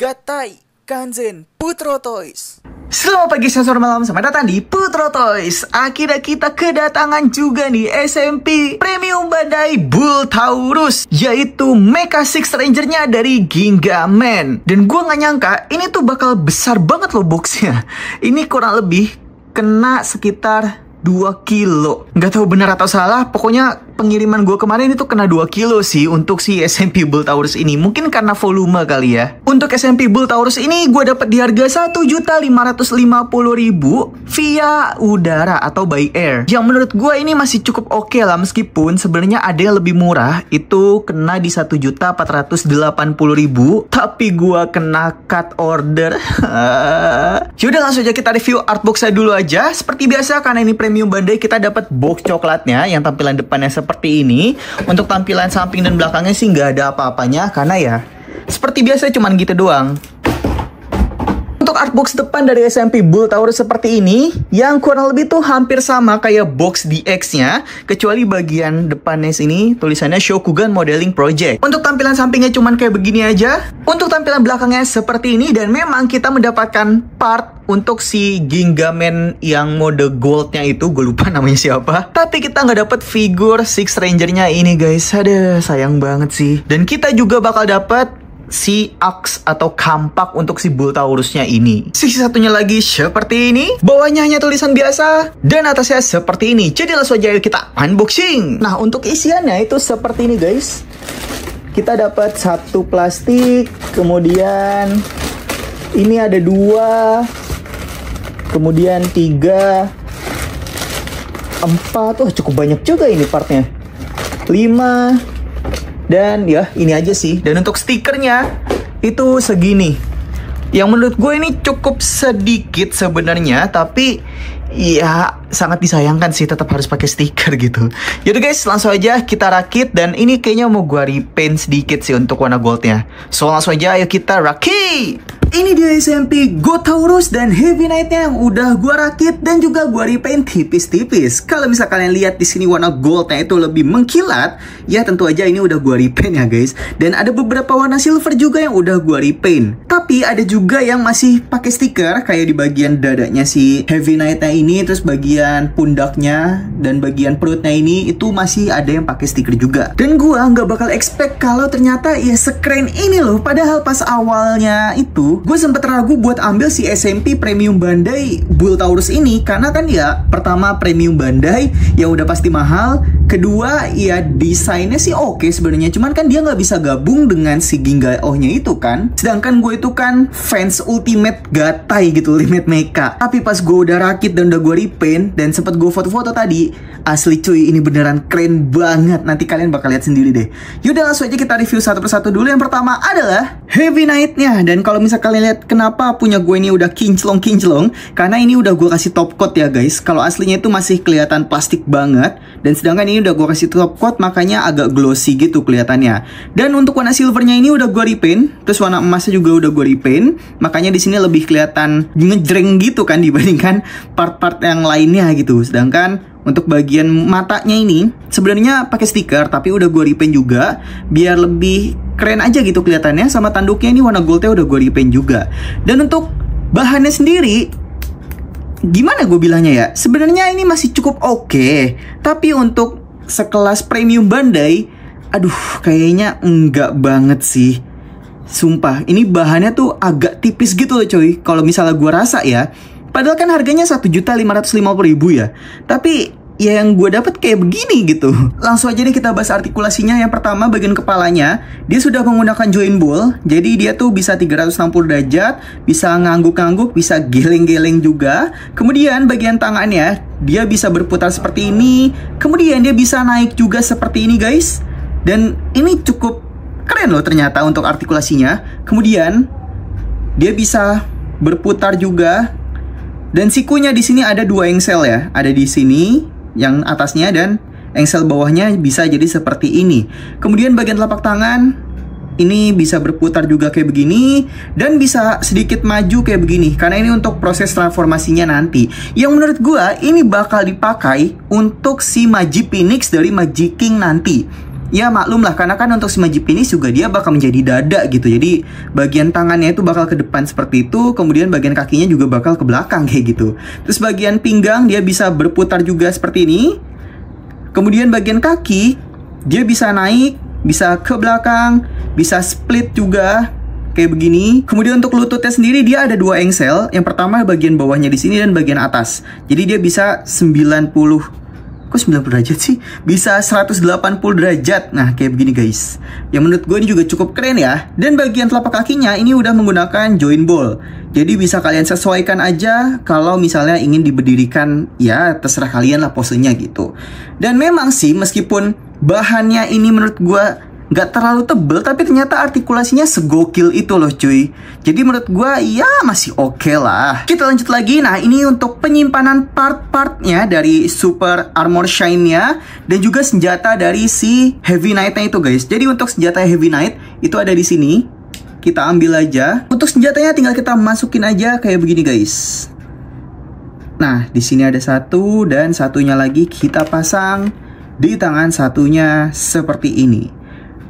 Gatai, Kanzen, Putro Toys. Selamat pagi, selamat malam, selamat datang di Putro Toys. Akhirnya kita kedatangan juga nih SMP Premium Bandai Bull Taurus, yaitu Mecha Six Ranger-nya dari Gingaman. Dan gue gak nyangka ini tuh bakal besar banget loh boxnya. Ini kurang lebih kena sekitar 2 kilo. Gak tahu benar atau salah, pokoknya pengiriman gue kemarin itu kena 2 kilo sih untuk si SMP Bull Taurus ini. Mungkin karena volume kali ya. Untuk SMP Bull Taurus ini gue dapat di harga 1.550.000 via udara atau by air. Yang menurut gue ini masih cukup oke lah, meskipun sebenarnya ada yang lebih murah, itu kena di 1.480.000, tapi gue kena cut order. Yaudah, langsung aja kita review artbox-nya dulu aja. Seperti biasa, karena ini Premium Bandai, kita dapat box coklatnya yang tampilan depannya seperti ini. Untuk tampilan samping dan belakangnya sih nggak ada apa-apanya, karena ya seperti biasa cuman gitu doang. Untuk artbox depan dari SMP Bull Taurus seperti ini, yang kurang lebih tuh hampir sama kayak box DX-nya, kecuali bagian depannya sini tulisannya Shokugan Modeling Project. Untuk tampilan sampingnya cuman kayak begini aja. Untuk tampilan belakangnya seperti ini, dan memang kita mendapatkan part untuk si Gingaman yang mode goldnya itu, gue lupa namanya siapa. Tapi kita nggak dapet figur Six Ranger-nya ini guys. Aduh, sayang banget sih. Dan kita juga bakal dapet si axe atau kampak untuk si Bull Taurusnya ini. Sisi satunya lagi seperti ini, bawahnya hanya tulisan biasa, dan atasnya seperti ini. Jadi langsung aja kita unboxing. Nah, untuk isiannya itu seperti ini guys. Kita dapat 1 plastik, kemudian ini ada 2, kemudian 3, 4, cukup banyak juga ini partnya, 5, dan ya ini aja sih. Dan untuk stikernya itu segini. Yang menurut gue ini cukup sedikit sebenarnya, tapi ya sangat disayangkan sih tetap harus pakai stiker gitu. Yaudah guys, langsung aja kita rakit. Dan ini kayaknya mau gue repaint sedikit sih untuk warna goldnya. So langsung aja ayo kita rakit. Ini dia SMP Go Taurus dan Heavy Knight-nya yang udah gua rakit dan juga gua repaint tipis-tipis. Kalau misal kalian lihat di sini warna goldnya itu lebih mengkilat, ya tentu aja ini udah gua repaint ya guys. Dan ada beberapa warna silver juga yang udah gua repaint. Tapi ada juga yang masih pakai stiker, kayak di bagian dadanya si Heavy Knight-nya ini, terus bagian pundaknya dan bagian perutnya ini itu masih ada yang pakai stiker juga. Dan gua nggak bakal expect kalau ternyata ya sekeren ini loh. Padahal pas awalnya itu gue sempet ragu buat ambil si SMP Premium Bandai Bull Taurus ini, karena kan ya pertama Premium Bandai yang udah pasti mahal, kedua ya desainnya sih oke sebenarnya, cuman kan dia nggak bisa gabung dengan si Ginga-Oh-nya itu kan. Sedangkan gue itu kan fans ultimate Gatai gitu, Ultimate Mecha. Tapi pas gue udah rakit dan udah gue repaint dan sempet gue foto-foto tadi, asli cuy ini beneran keren banget. Nanti kalian bakal lihat sendiri deh. Yaudah, langsung aja kita review satu persatu dulu. Yang pertama adalah Heavy Knight-nya. Dan kalau misalkan kalian lihat kenapa punya gue ini udah kinclong, karena ini udah gue kasih top coat ya guys. Kalau aslinya itu masih kelihatan plastik banget, dan sedangkan ini udah gue kasih top coat, makanya agak glossy gitu kelihatannya. Dan untuk warna silvernya ini udah gue repaint, terus warna emasnya juga udah gue repaint, makanya di sini lebih kelihatan ngejreng gitu kan dibandingkan part-part yang lainnya gitu. Sedangkan untuk bagian matanya ini sebenarnya pakai stiker, tapi udah gue repaint juga biar lebih keren aja gitu kelihatannya. Sama tanduknya ini warna goldnya udah gue repaint juga. Dan untuk bahannya sendiri, gimana gue bilangnya ya, sebenarnya ini masih cukup oke. Tapi untuk sekelas Premium Bandai, aduh kayaknya enggak banget sih. Sumpah, ini bahannya tuh agak tipis gitu loh coy, kalau misalnya gue rasa ya. Padahal kan harganya 1.550.000 ya. Tapi ya yang gue dapet kayak begini gitu. Langsung aja nih kita bahas artikulasinya. Yang pertama bagian kepalanya, dia sudah menggunakan joint ball. Jadi dia tuh bisa 360 derajat, bisa ngangguk-ngangguk, bisa geleng-geleng juga. Kemudian bagian tangannya, dia bisa berputar seperti ini. Kemudian dia bisa naik juga seperti ini guys. Dan ini cukup keren loh ternyata untuk artikulasinya. Kemudian dia bisa berputar juga. Dan sikunya di sini ada 2 engsel ya. Ada di sini yang atasnya, dan engsel bawahnya bisa jadi seperti ini. Kemudian bagian telapak tangan ini bisa berputar juga kayak begini, dan bisa sedikit maju kayak begini, karena ini untuk proses transformasinya nanti. Yang menurut gua ini bakal dipakai untuk si Magi Phoenix dari Magi King nanti. ya maklum lah, karena kan untuk si Majip ini juga dia bakal menjadi dada gitu. Jadi bagian tangannya itu bakal ke depan seperti itu, kemudian bagian kakinya juga bakal ke belakang kayak gitu. Terus bagian pinggang dia bisa berputar juga seperti ini. Kemudian bagian kaki dia bisa naik, bisa ke belakang, bisa split juga kayak begini. Kemudian untuk lututnya sendiri dia ada 2 engsel. Yang pertama bagian bawahnya di sini dan bagian atas. Jadi dia bisa 90 derajat sih? Bisa 180 derajat. Nah, kayak begini guys. Yang menurut gue ini juga cukup keren ya. Dan bagian telapak kakinya ini udah menggunakan joint ball. Jadi bisa kalian sesuaikan aja kalau misalnya ingin diberdirikan, ya terserah kalian lah posenya gitu. Dan memang sih meskipun bahannya ini menurut gue nggak terlalu tebel, tapi ternyata artikulasinya segokil itu loh cuy. Jadi menurut gua ya masih oke lah. Kita lanjut lagi. Nah ini untuk penyimpanan part-partnya dari Super Armor Shine-nya dan juga senjata dari si Heavy Knight-nya itu guys. Jadi untuk senjata Heavy Knight itu ada di sini. Kita ambil aja. Untuk senjatanya tinggal kita masukin aja kayak begini guys. Nah di sini ada satu dan satunya lagi kita pasang di tangan satunya seperti ini.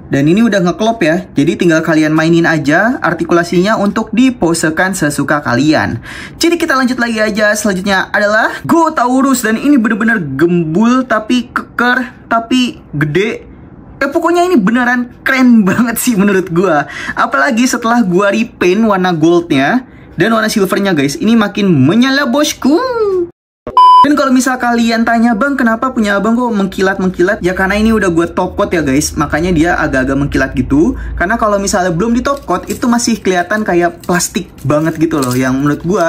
Dan ini udah ngeklop ya, jadi tinggal kalian mainin aja artikulasinya untuk diposekan sesuka kalian. Jadi kita lanjut lagi aja, selanjutnya adalah Gotaurus. Dan ini bener-bener gembul, tapi keker, tapi gede. Pokoknya ini beneran keren banget sih menurut gua. Apalagi setelah gua repaint warna goldnya dan warna silvernya guys, ini makin menyala bosku. Dan kalau misal kalian tanya, bang kenapa punya abang kok mengkilat-mengkilat? Ya karena ini udah gue top coat ya guys, makanya dia agak-agak mengkilat gitu. Karena kalau misalnya belum di top coat, itu masih kelihatan kayak plastik banget gitu loh. Yang menurut gue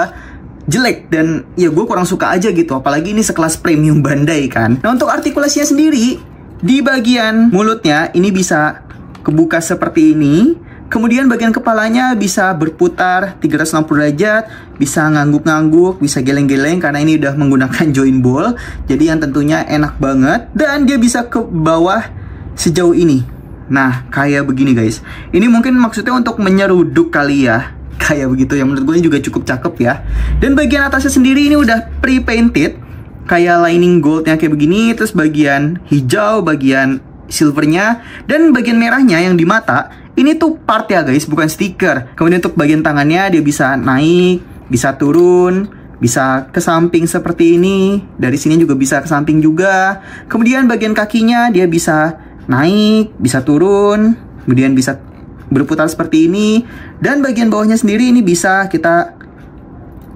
jelek dan ya gue kurang suka aja gitu. Apalagi ini sekelas premium Bandai kan. Nah untuk artikulasinya sendiri, di bagian mulutnya ini bisa kebuka seperti ini. Kemudian bagian kepalanya bisa berputar 360 derajat, bisa ngangguk-ngangguk, bisa geleng-geleng karena ini udah menggunakan joint ball. Jadi yang tentunya enak banget. Dan dia bisa ke bawah sejauh ini. Nah, kayak begini guys. Ini mungkin maksudnya untuk menyeruduk kali ya. Kayak begitu, yang menurut gue ini juga cukup cakep ya. Dan bagian atasnya sendiri ini udah pre-painted. Kayak lining goldnya kayak begini. Terus bagian hijau, bagian silvernya, dan bagian merahnya yang di mata. Ini tuh part ya guys, bukan stiker. Kemudian untuk bagian tangannya dia bisa naik, bisa turun, bisa ke samping seperti ini. Dari sini juga bisa ke samping juga. Kemudian bagian kakinya dia bisa naik, bisa turun, kemudian bisa berputar seperti ini. Dan bagian bawahnya sendiri ini bisa kita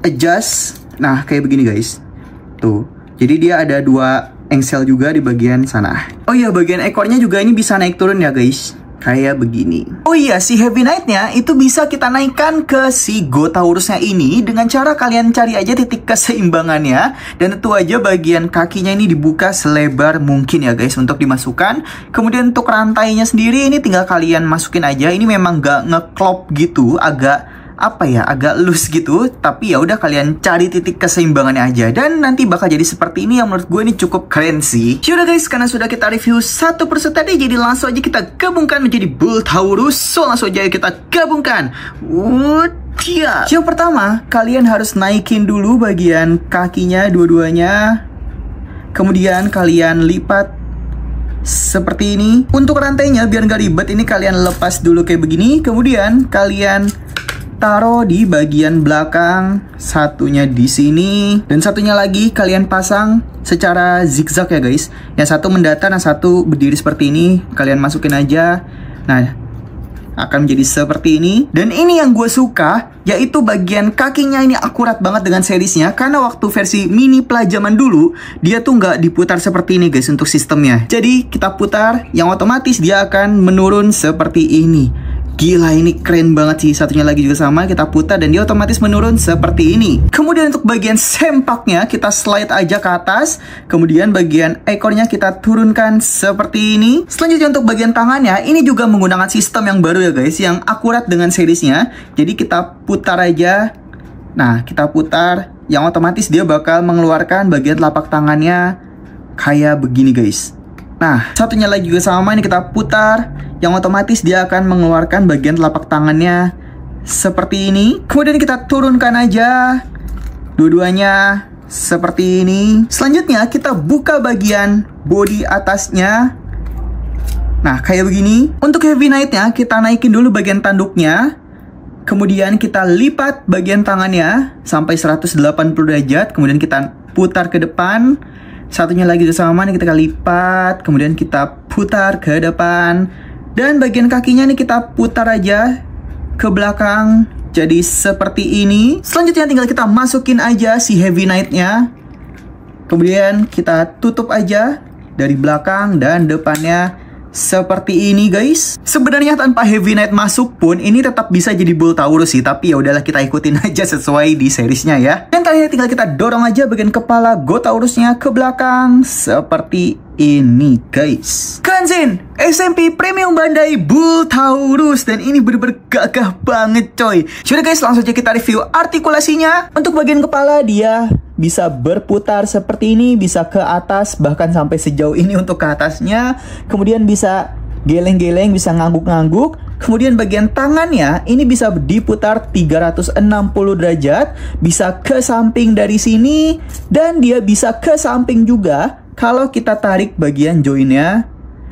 adjust. Nah kayak begini guys. Tuh, jadi dia ada 2 engsel juga di bagian sana. Oh iya, bagian ekornya juga ini bisa naik turun ya guys. Kayak begini. Oh iya, si Heavy Knight-nya itu bisa kita naikkan ke si Gotaurus-nya ini dengan cara kalian cari aja titik keseimbangannya. Dan tentu aja bagian kakinya ini dibuka selebar mungkin ya guys untuk dimasukkan. Kemudian untuk rantainya sendiri ini tinggal kalian masukin aja. Ini memang gak ngeklop gitu, agak agak loose gitu. Tapi ya udah kalian cari titik keseimbangannya aja. Dan nanti bakal jadi seperti ini yang menurut gue ini cukup keren sih. Yaudah guys, karena sudah kita review satu persatu tadi, jadi langsung aja kita gabungkan menjadi Bultaurus. So langsung aja kita gabungkan. Yang pertama, kalian harus naikin dulu bagian kakinya dua-duanya. Kemudian kalian lipat seperti ini. Untuk rantainya biar nggak ribet, ini kalian lepas dulu kayak begini. Kemudian kalian taruh di bagian belakang, satunya di sini dan satunya lagi kalian pasang secara zigzag ya guys. Yang satu mendatar, yang satu berdiri seperti ini. Kalian masukin aja. Nah, akan menjadi seperti ini. Dan ini yang gue suka, yaitu bagian kakinya ini akurat banget dengan seriesnya. Karena waktu versi mini Pla zaman dulu, dia tuh nggak diputar seperti ini guys untuk sistemnya. Jadi kita putar, yang otomatis dia akan menurun seperti ini. Gila, ini keren banget sih. Satunya lagi juga sama, kita putar dan dia otomatis menurun seperti ini. Kemudian untuk bagian sempaknya kita slide aja ke atas. Kemudian bagian ekornya kita turunkan seperti ini. Selanjutnya untuk bagian tangannya, ini juga menggunakan sistem yang baru ya guys, yang akurat dengan seriesnya. Jadi kita putar aja. Nah, kita putar, yang otomatis dia bakal mengeluarkan bagian telapak tangannya kayak begini guys. Nah, satunya lagi juga sama, ini kita putar, yang otomatis dia akan mengeluarkan bagian telapak tangannya seperti ini. Kemudian kita turunkan aja dua-duanya seperti ini. Selanjutnya kita buka bagian bodi atasnya. Nah, kayak begini. Untuk Heavy Knight-nya, kita naikin dulu bagian tanduknya. Kemudian kita lipat bagian tangannya sampai 180 derajat. Kemudian kita putar ke depan. Satunya lagi sama nih, kita lipat. Kemudian kita putar ke depan. Dan bagian kakinya nih kita putar aja ke belakang. Jadi seperti ini. Selanjutnya tinggal kita masukin aja si Heavy Knight-nya. Kemudian kita tutup aja dari belakang dan depannya. Seperti ini guys. Sebenarnya tanpa Heavy Knight masuk pun ini tetap bisa jadi Bull Taurus sih. Tapi ya udahlah, kita ikutin aja sesuai di seriesnya ya. Dan terakhir tinggal kita dorong aja bagian kepala Gotaurusnya ke belakang. Seperti ini guys. Kanzen SMP Premium Bandai Bull Taurus. Dan ini bener-bener gagah banget coy. Sudah guys, langsung aja kita review artikulasinya. Untuk bagian kepala dia bisa berputar seperti ini, bisa ke atas, bahkan sampai sejauh ini untuk ke atasnya. Kemudian bisa geleng-geleng, bisa ngangguk-ngangguk. Kemudian bagian tangannya ini bisa diputar 360 derajat, bisa ke samping dari sini, dan dia bisa ke samping juga kalau kita tarik bagian joinnya.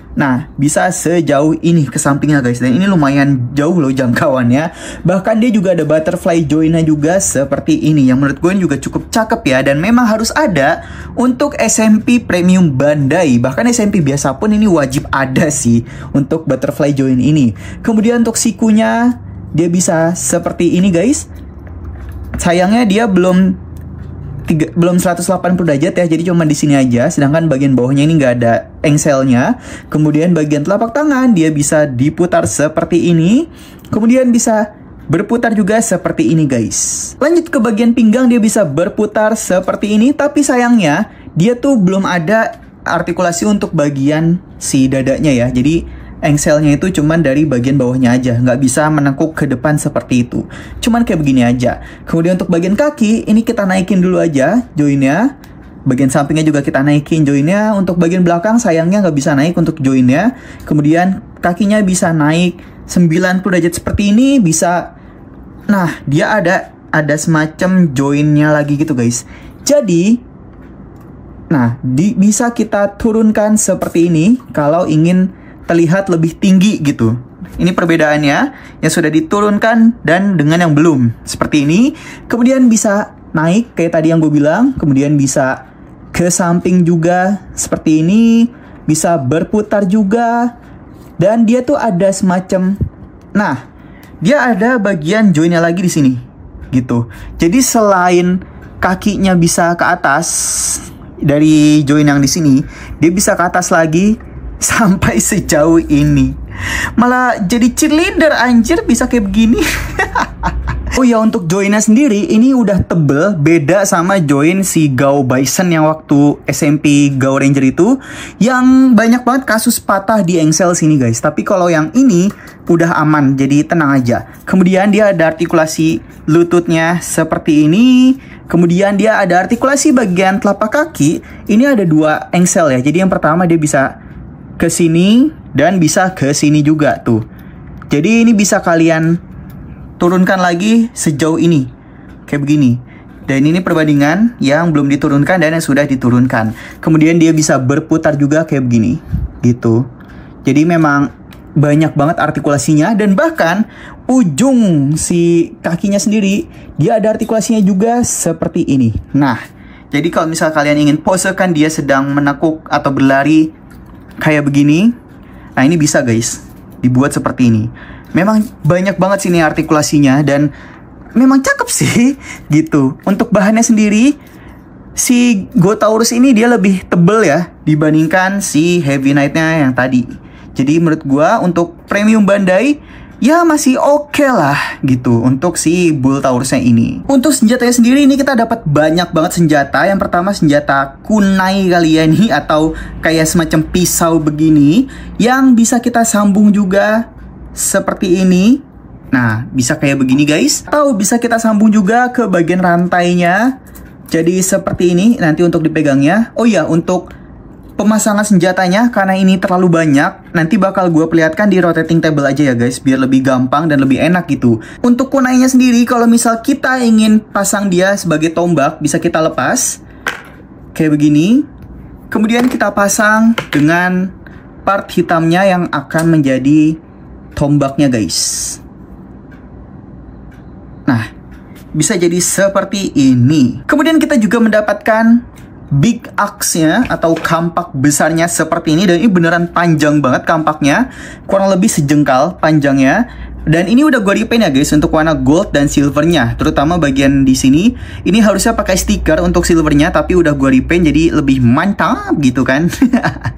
Nah, bisa sejauh ini ke sampingnya guys. Dan ini lumayan jauh loh jangkauannya. Bahkan dia juga ada butterfly joinnya juga seperti ini, yang menurut gue juga cukup cakep ya. Dan memang harus ada untuk SMP Premium Bandai. Bahkan SMP biasa pun ini wajib ada sih untuk butterfly join ini. Kemudian untuk sikunya dia bisa seperti ini guys. Sayangnya dia belum 180 derajat ya, jadi cuma di sini aja. Sedangkan bagian bawahnya ini nggak ada engselnya. Kemudian bagian telapak tangan dia bisa diputar seperti ini. Kemudian bisa berputar juga seperti ini guys. Lanjut ke bagian pinggang, dia bisa berputar seperti ini. Tapi sayangnya dia tuh belum ada artikulasi untuk bagian si dadanya ya. Jadi engselnya itu cuman dari bagian bawahnya aja, nggak bisa menekuk ke depan seperti itu. Cuman kayak begini aja. Kemudian untuk bagian kaki, ini kita naikin dulu aja joinnya. Bagian sampingnya juga kita naikin joinnya. Untuk bagian belakang sayangnya nggak bisa naik untuk joinnya. Kemudian kakinya bisa naik 90 derajat seperti ini, bisa. Nah, dia ada semacam joinnya lagi gitu guys. Jadi, nah, bisa kita turunkan seperti ini kalau ingin terlihat lebih tinggi gitu. Ini perbedaannya yang sudah diturunkan dan dengan yang belum. Seperti ini. Kemudian bisa naik kayak tadi yang gue bilang. Kemudian bisa ke samping juga seperti ini. Bisa berputar juga. Dan dia tuh ada semacam, nah, dia ada bagian joinnya lagi di sini gitu. Jadi selain kakinya bisa ke atas dari join yang di sini, dia bisa ke atas lagi sampai sejauh ini. Malah jadi cheerleader anjir, bisa kayak begini. Oh ya, untuk joinnya sendiri ini udah tebel, beda sama join si Gao Bison yang waktu SMP Gao Ranger itu, yang banyak banget kasus patah di engsel sini guys. Tapi kalau yang ini udah aman, jadi tenang aja. Kemudian dia ada artikulasi lututnya seperti ini. Kemudian dia ada artikulasi bagian telapak kaki. Ini ada 2 engsel ya. Jadi yang pertama dia bisa ke sini dan bisa ke sini juga tuh. Jadi ini bisa kalian turunkan lagi sejauh ini kayak begini. Dan ini perbandingan yang belum diturunkan dan yang sudah diturunkan. Kemudian dia bisa berputar juga kayak begini gitu. Jadi memang banyak banget artikulasinya. Dan bahkan ujung si kakinya sendiri dia ada artikulasinya juga seperti ini. Nah, jadi kalau misal kalian ingin posekan dia sedang menekuk atau berlari kayak begini, nah ini bisa guys, dibuat seperti ini. Memang banyak banget sini artikulasinya dan memang cakep sih gitu. Untuk bahannya sendiri, si Gotaurus ini dia lebih tebel ya dibandingkan si Heavy Knight-nya yang tadi. Jadi menurut gua untuk Premium Bandai ya masih oke lah gitu untuk si Bull Taurusnya ini. Untuk senjatanya sendiri ini kita dapat banyak banget senjata. Yang pertama senjata kunai kali ya ini, atau kayak semacam pisau begini yang bisa kita sambung juga seperti ini. Nah, bisa kayak begini guys. Atau bisa kita sambung juga ke bagian rantainya. Jadi seperti ini nanti untuk dipegangnya. Oh ya, untuk pemasangan senjatanya, karena ini terlalu banyak, nanti bakal gue perlihatkan di rotating table aja ya guys, biar lebih gampang dan lebih enak gitu. Untuk kunainya sendiri, kalau misal kita ingin pasang dia sebagai tombak, bisa kita lepas kayak begini. Kemudian kita pasang dengan part hitamnya yang akan menjadi tombaknya guys. Nah, bisa jadi seperti ini. Kemudian kita juga mendapatkan big axe-nya atau kampak besarnya seperti ini. Dan ini beneran panjang banget kampaknya, kurang lebih sejengkal panjangnya. Dan ini udah gue repaint ya guys untuk warna gold dan silvernya. Terutama bagian di sini. Ini harusnya pakai stiker untuk silvernya, tapi udah gue repaint jadi lebih mantap gitu kan.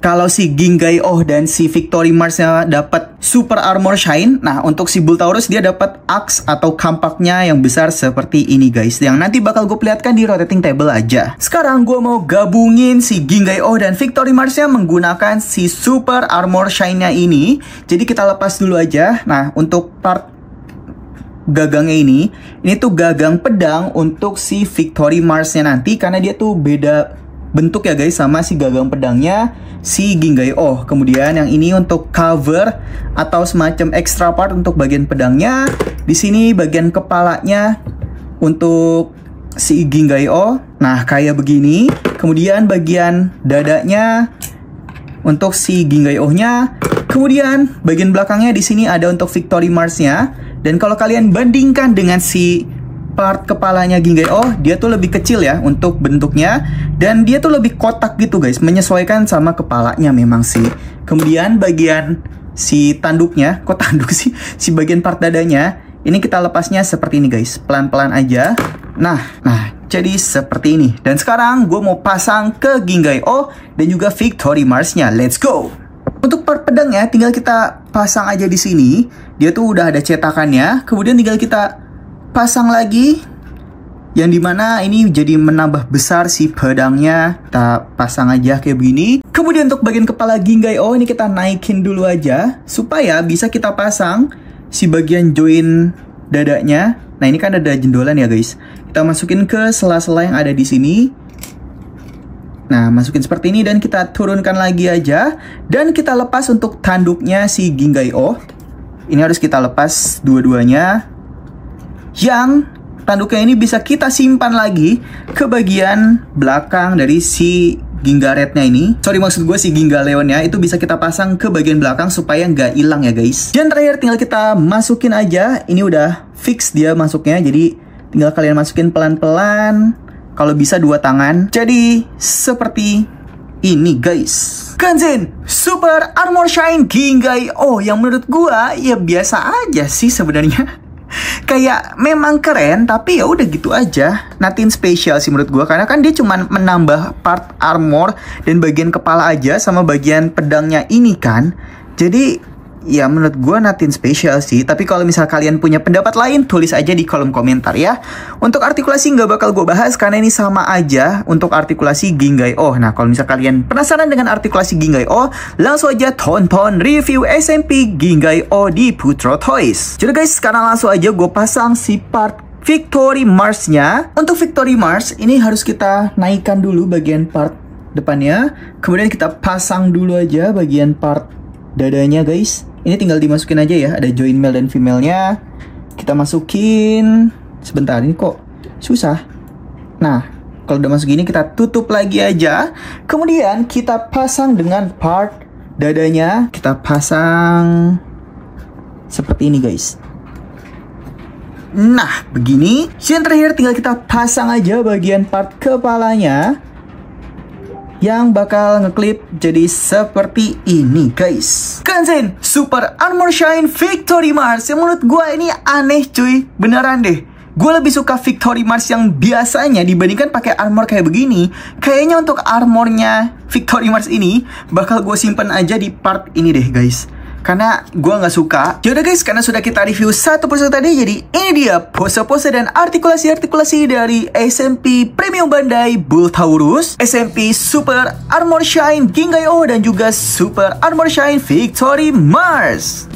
Kalau si Gingai-Oh dan si Victory Mars-nya dapat Super Armor Shine. Nah, untuk si Bultaurus dia dapat axe atau kampaknya yang besar seperti ini guys. Yang nanti bakal gue perlihatkan di rotating table aja. Sekarang gue mau gabungin si Gingai-Oh dan Victory Mars-nya menggunakan si Super Armor Shine-nya ini. Jadi kita lepas dulu aja. Nah, untuk part gagangnya ini tuh gagang pedang untuk si Victory Mars-nya nanti, karena dia tuh beda bentuk ya guys sama si gagang pedangnya si Gingai-Oh. Kemudian yang ini untuk cover atau semacam extra part untuk bagian pedangnya. Di sini bagian kepalanya untuk si Gingai-Oh. Nah, kayak begini. Kemudian bagian dadanya untuk si Gingai-Oh-nya. Kemudian bagian belakangnya di sini ada untuk Victory Mars-nya. Dan kalau kalian bandingkan dengan si part kepalanya Gingai-Oh, dia tuh lebih kecil ya untuk bentuknya. Dan dia tuh lebih kotak gitu guys, menyesuaikan sama kepalanya memang sih. Kemudian bagian si tanduknya, kok tanduk sih? Si bagian part dadanya, ini kita lepasnya seperti ini guys, pelan-pelan aja. Nah, jadi seperti ini. Dan sekarang gue mau pasang ke Gingai-Oh dan juga Victory Mars-nya. Let's go! Untuk part pedangnya tinggal kita pasang aja di sini. Dia tuh udah ada cetakannya. Kemudian tinggal kita pasang lagi, yang dimana ini jadi menambah besar si pedangnya. Kita pasang aja kayak begini. Kemudian untuk bagian kepala Gingai-Oh ini kita naikin dulu aja supaya bisa kita pasang si bagian join dadanya. Nah, ini kan ada jendolan ya guys. Kita masukin ke sela-sela yang ada di sini. Nah, masukin seperti ini dan kita turunkan lagi aja. Dan kita lepas untuk tanduknya si Gingai-Oh. Ini harus kita lepas dua-duanya. Yang tanduknya ini bisa kita simpan lagi ke bagian belakang dari si Gingaretnya ini. Sorry, maksud gue si Gingaleonnya itu bisa kita pasang ke bagian belakang supaya nggak hilang ya guys. Dan terakhir tinggal kita masukin aja. Ini udah fix dia masuknya, jadi tinggal kalian masukin pelan-pelan. Kalau bisa 2 tangan. Jadi seperti ini guys. Kanzen Super Armor Shine Gingai-Oh yang menurut gua ya biasa aja sih sebenarnya. Kayak memang keren, tapi ya udah gitu aja. Nothing special sih menurut gua, karena kan dia cuma menambah part armor dan bagian kepala aja sama bagian pedangnya ini kan. Jadi ya menurut gue nothing special sih. Tapi kalau misal kalian punya pendapat lain, tulis aja di kolom komentar ya. Untuk artikulasi nggak bakal gue bahas karena ini sama aja untuk artikulasi Gingai-Oh. Nah, kalau misal kalian penasaran dengan artikulasi Gingai-Oh, langsung aja tonton review SMP Gingai-Oh di Putro Toys. Jadi guys, sekarang langsung aja gue pasang si part Victory Mars-nya. Untuk Victory Mars, ini harus kita naikkan dulu bagian part depannya. Kemudian kita pasang dulu aja bagian part dadanya guys. Ini tinggal dimasukin aja ya, ada join male dan female-nya. Kita masukin. Sebentar, ini kok susah. Nah, kalau udah masuk gini kita tutup lagi aja. Kemudian kita pasang dengan part dadanya. Kita pasang seperti ini guys. Nah, begini. Yang terakhir tinggal kita pasang aja bagian part kepalanya, yang bakal ngeklip jadi seperti ini guys. Kanzen Super Armor Shine Victory Mars, yang menurut gue ini aneh cuy. Beneran deh, gue lebih suka Victory Mars yang biasanya dibandingkan pakai armor kayak begini. Kayaknya untuk armornya Victory Mars ini bakal gue simpen aja di part ini deh guys, karena gue nggak suka. Yaudah guys, karena sudah kita review satu persatu tadi, jadi ini dia pose-pose dan artikulasi-artikulasi dari SMP Premium Bandai Bultaurus, SMP Super Armor Shine Gingai-Oh, dan juga Super Armor Shine Victory Mars.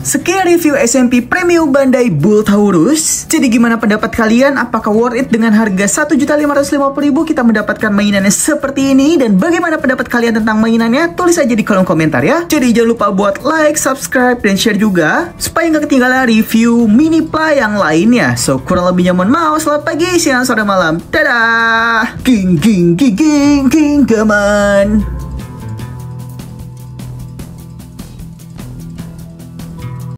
Sekian review SMP Premium Bandai Bulltaurus. Jadi gimana pendapat kalian? Apakah worth it dengan harga 1.550.000 kita mendapatkan mainannya seperti ini? Dan bagaimana pendapat kalian tentang mainannya? Tulis aja di kolom komentar ya. Jadi jangan lupa buat like, subscribe, dan share juga supaya nggak ketinggalan review mini play yang lainnya. So kurang lebihnya mohon maaf. Selamat pagi, siang, sore, malam. Dadah. King gaman.